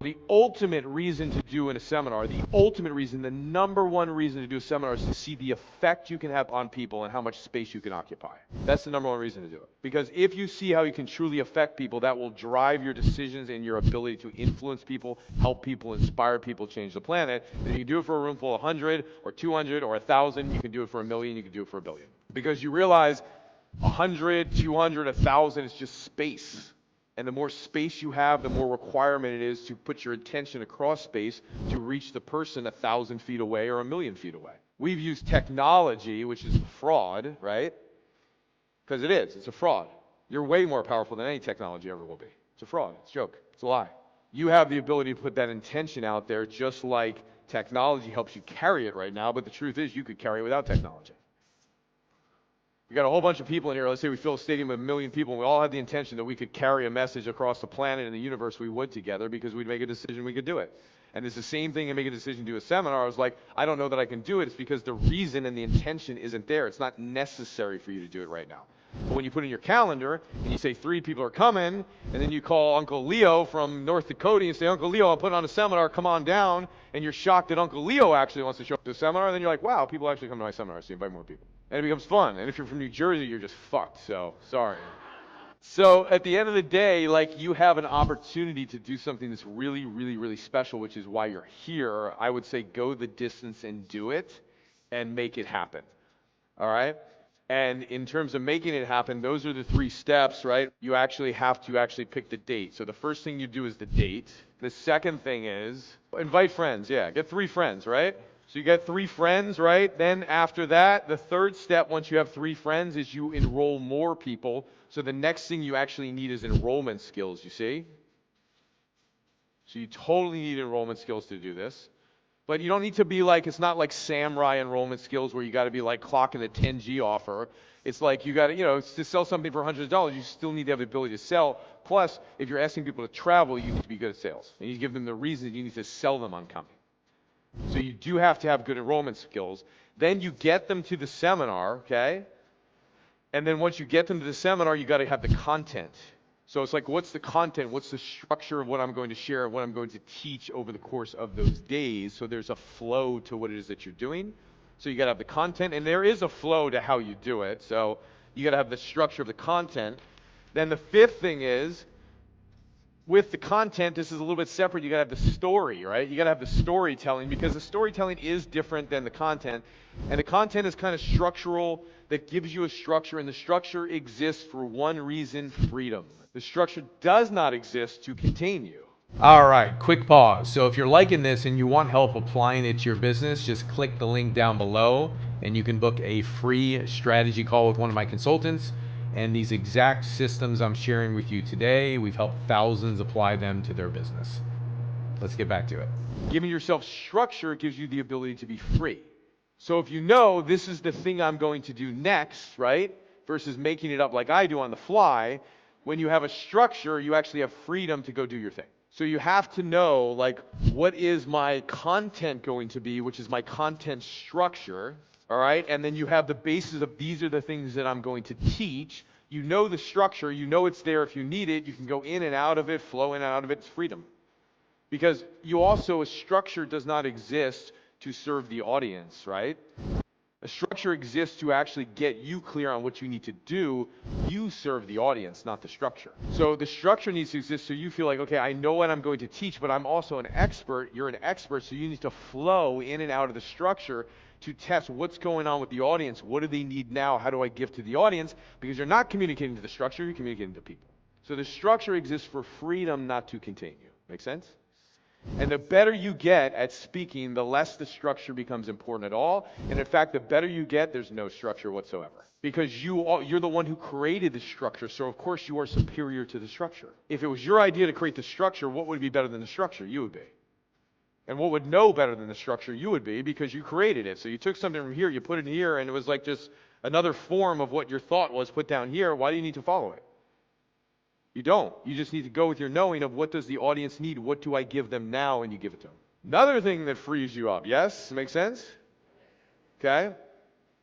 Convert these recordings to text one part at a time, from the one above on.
The ultimate reason to do in a seminar, the ultimate reason, the number one reason to do a seminar is to see the effect you can have on people and how much space you can occupy. That's the number one reason to do it. Because if you see how you can truly affect people, that will drive your decisions and your ability to influence people, help people, inspire people, change the planet. And if you do it for a room full of 100 or 200 or 1,000, you can do it for 1,000,000, you can do it for 1,000,000,000. Because you realize 100, 200, 1,000 is just space. And the more space you have, the more requirement it is to put your attention across space to reach the person 1,000 feet away or 1,000,000 feet away. We've used technology, which is fraud, right? Because it is. It's a fraud. You're way more powerful than any technology ever will be. It's a fraud. It's a joke. It's a lie. You have the ability to put that intention out there just like technology helps you carry it right now, but the truth is you could carry it without technology. We got a whole bunch of people in here. Let's say we fill a stadium with 1,000,000 people, and we all had the intention that we could carry a message across the planet and the universe. We would together because we'd make a decision we could do it. And it's the same thing in making a decision to do a seminar. I was like, I don't know that I can do it. It's because the reason and the intention isn't there. It's not necessary for you to do it right now. But when you put in your calendar and you say 3 people are coming, and then you call Uncle Leo from North Dakota and say, Uncle Leo, I'll put on a seminar, come on down, and you're shocked that Uncle Leo actually wants to show up to a seminar, and then you're like, wow, people actually come to my seminar, so you invite more people. And it becomes fun. And if you're from New Jersey, you're just fucked, so sorry. So at the end of the day, like, you have an opportunity to do something that's really, really, really special, which is why you're here. I would say go the distance and do it and make it happen. All right? And in terms of making it happen, those are the 3 steps, right? You actually have to actually pick the date. So the first thing you do is the date. The second thing is invite friends. Yeah, get 3 friends, right? So you get 3 friends, right? Then after that, the third step, once you have 3 friends, is you enroll more people. So the next thing you actually need is enrollment skills, you see? So you totally need enrollment skills to do this. But you don't need to be like, it's not like samurai enrollment skills where you got to be like clocking the 10G offer. It's like you got to, to sell something for $100, you still need to have the ability to sell. Plus, if you're asking people to travel, you need to be good at sales. And you give them the reason you need to sell them on coming. So you do have to have good enrollment skills. Then you get them to the seminar, okay? And then once you get them to the seminar, you got to have the content. So it's like, what's the content? What's the structure of what I'm going to share, what I'm going to teach over the course of those days? So there's a flow to what it is that you're doing. So you got to have the content, and there is a flow to how you do it. So you got to have the structure of the content. Then the 5th thing is, with the content, this is a little bit separate. You got to have the story, right? You got to have the storytelling, because the storytelling is different than the content. And the content is kind of structural, that gives you a structure, and the structure exists for one reason: freedom. The structure does not exist to contain you. All right, quick pause. So if you're liking this and you want help applying it to your business, just click the link down below and you can book a free strategy call with one of my consultants. And these exact systems I'm sharing with you today, we've helped thousands apply them to their business. Let's get back to it. Giving yourself structure gives you the ability to be free. So if you know this is the thing I'm going to do next, right? Versus making it up like I do on the fly, when you have a structure, you actually have freedom to go do your thing. So you have to know, like, what is my content going to be, which is my content structure, all right? And then you have the basis of these are the things that I'm going to teach. You know the structure, you know it's there if you need it, you can go in and out of it, flow in and out of it, it's freedom. Because you also, a structure does not exist to serve the audience, right? A structure exists to actually get you clear on what you need to do. You serve the audience, not the structure. So the structure needs to exist so you feel like, okay, I know what I'm going to teach, but I'm also an expert. You're an expert, so you need to flow in and out of the structure to test what's going on with the audience. What do they need now? How do I give to the audience? Because you're not communicating to the structure, you're communicating to people. So the structure exists for freedom, not to contain you. Make sense? And the better you get at speaking, the less the structure becomes important at all. And in fact, the better you get, there's no structure whatsoever. Because you're the one who created the structure, so of course you are superior to the structure. If it was your idea to create the structure, what would be better than the structure? You would be. And what would know better than the structure? You would be, because you created it. So you took something from here, you put it in here, and it was like just another form of what your thought was put down here. Why do you need to follow it? You don't. You just need to go with your knowing of what does the audience need, what do I give them now, and you give it to them. Another thing that frees you up, yes? Make sense? Okay?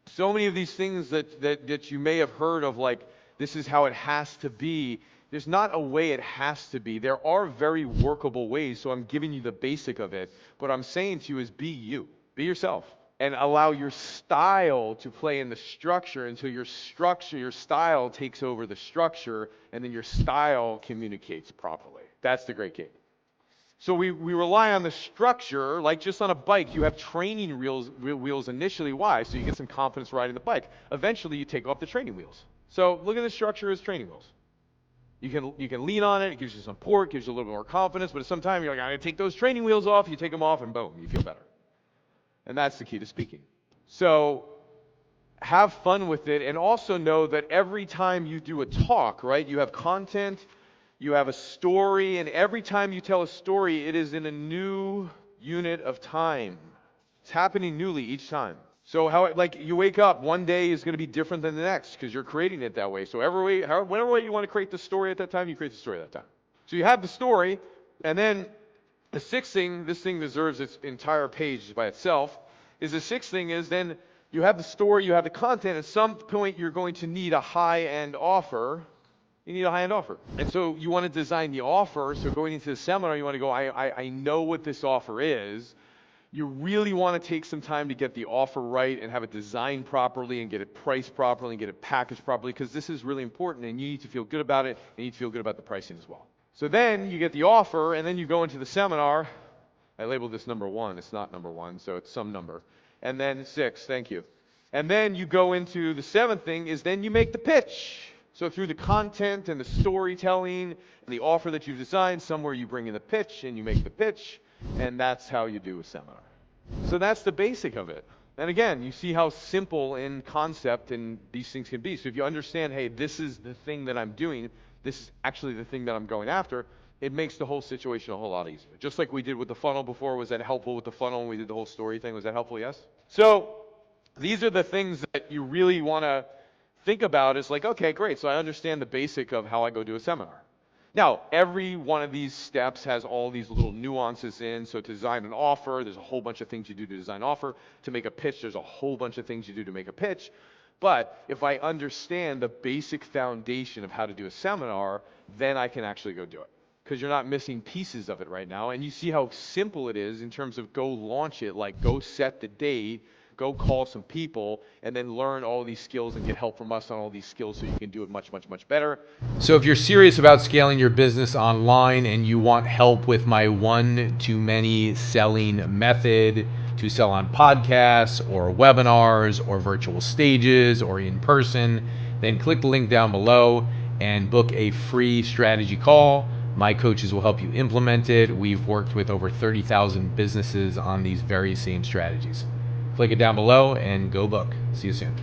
So many of these things that you may have heard of, like, this is how it has to be, There's not a way it has to be. There are very workable ways, so I'm giving you the basic of it. What I'm saying to you is be you. Be yourself. And allow your style to play in the structure until your style takes over the structure, and then your style communicates properly. That's the great game. So we rely on the structure, like just on a bike, you have training wheels initially. Why? So you get some confidence riding the bike. Eventually you take off the training wheels. So look at the structure as training wheels. You can lean on it, it gives you some support, gives you a little bit more confidence, but at some time you're like, I gotta take those training wheels off, you take them off and boom, you feel better. And that's the key to speaking. So have fun with it, and also know that every time you do a talk, right, you have content, you have a story, and every time you tell a story, it is in a new unit of time. It's happening newly each time. So like you wake up, one day is going to be different than the next because you're creating it that way. So whatever way you want to create the story at that time, you create the story at that time. So you have the story, and then the sixth thing, this thing deserves its entire page by itself, is the sixth thing is then you have the story, you have the content. At some point, you're going to need a high-end offer. You need a high-end offer. And so you want to design the offer. So going into the seminar, you want to go, I know what this offer is. You really want to take some time to get the offer right and have it designed properly and get it priced properly and get it packaged properly, because this is really important and you need to feel good about it and you need to feel good about the pricing as well. So then you get the offer and then you go into the seminar. I labeled this number 1. It's not number 1, so it's some number. And then 6, thank you. And then you go into the 7th thing is then you make the pitch. So through the content and the storytelling and the offer that you've designed, somewhere you bring in the pitch and you make the pitch, and that's how you do a seminar. So that's the basic of it. And again, you see how simple in concept and these things can be. So if you understand, hey, this is the thing that I'm doing, this is actually the thing that I'm going after, it makes the whole situation a whole lot easier. Just like we did with the funnel before. Was that helpful with the funnel when we did the whole story thing? Was that helpful? Yes? So these are the things that you really want to think about. Is like, okay, great. So I understand the basic of how I go do a seminar. Now, every one of these steps has all these little nuances in. So to design an offer, there's a whole bunch of things you do to design an offer. To make a pitch, there's a whole bunch of things you do to make a pitch. But if I understand the basic foundation of how to do a seminar, then I can actually go do it. Because you're not missing pieces of it right now. And you see how simple it is in terms of go launch it, like go set the date, go call some people, and then learn all these skills and get help from us on all these skills so you can do it much, much, much better. So if you're serious about scaling your business online and you want help with my one-to-many selling method to sell on podcasts or webinars or virtual stages or in person, then click the link down below and book a free strategy call. My coaches will help you implement it. We've worked with over 30,000 businesses on these very same strategies. Click it down below and go book. See you soon.